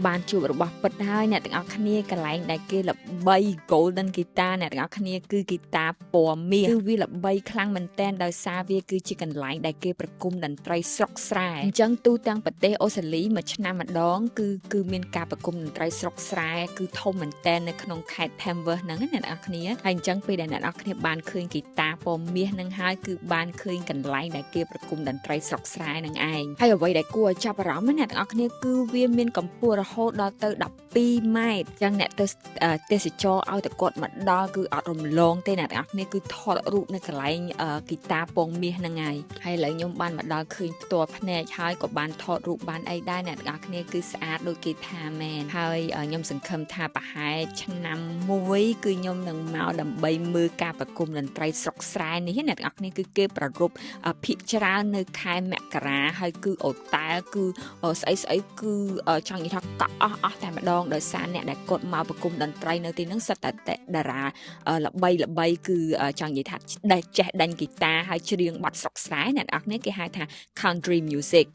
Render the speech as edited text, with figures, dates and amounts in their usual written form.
បានជួបរបស់ពិតហើយអ្នកទាំងអស់គ្នាកន្លែងដែលគេល្បី Golden Guitar អ្នកទាំងអស់គ្នាគឺហ្គីតាពណ៌មាសគឺវាល្បីខ្លាំងមែនទែនដោយសារវាគឺជាកន្លែងដែលគេប្រគំតន្ត្រីស្រុកស្រែអញ្ចឹងទូទាំងប្រទេសអូស្ត្រាលីមួយឆ្នាំម្ដងគឺមានការប្រគំតន្ត្រីស្រុកស្រែគឺធំមែនទែននៅក្នុងខេត្ត Penrith ហ្នឹងអ្នកទាំងអស់គ្នាហើយអញ្ចឹងពេលដែលអ្នកទាំងអស់គ្នាបានឃើញហ្គីតាពណ៌មាសហ្នឹងហើយគឺបានឃើញកន្លែងដែលគេប្រគំតន្ត្រីស្រុកស្រែហ្នឹងឯងហើយអ្វីដែលគួរឲ្យចាប់អារម្មណ៍អ្នកទាំងអស់គ្នាគឺវាមានកម្ពស់រហូតដល់ទៅ12ម៉ែត្រអញ្ចឹងអ្នកទៅទេសចរឲ្យតែគាត់មកដល់គឺអត់រំលងទេអ្នកទាំងអស់គ្នាគឺថតរូបនៅកន្លែងហ្គីតាពងមាសហ្នឹងហើយឥឡូវខ្ញុំបានមកដល់ឃើញផ្ទាល់ភ្នែកហើយក៏បានថតរូបបានអីដែរអ្នកទាំងអស់គ្នាគឺស្អាតដូចគេថាមែនហើយខ្ញុំសង្ឃឹមថាប្រហែលឆ្នាំមួយគឺខ្ញុំនឹងមកដើម្បីមើលការប្រគំតន្ត្រីស្រុកស្រែនេះអ្នកទាំងអស់គ្នាគឺគេប្រារព្ធភាគច្រើននៅខែមករាហើយគឺអូតែលគឺស្អីគឺចង់និយាយថាកក់អស់តែម្ដងដោយសារអ្នកដែលគាត់មកប្រគំតន្ត្រីនៅទីហ្នឹងសិតតែតារាល្បីគឺចង់និយាយថាចេះដាញ់ហ្គីតាហើយច្រៀងបទស្រុកស្រែអ្នកនរគ្នាគេហៅថា country music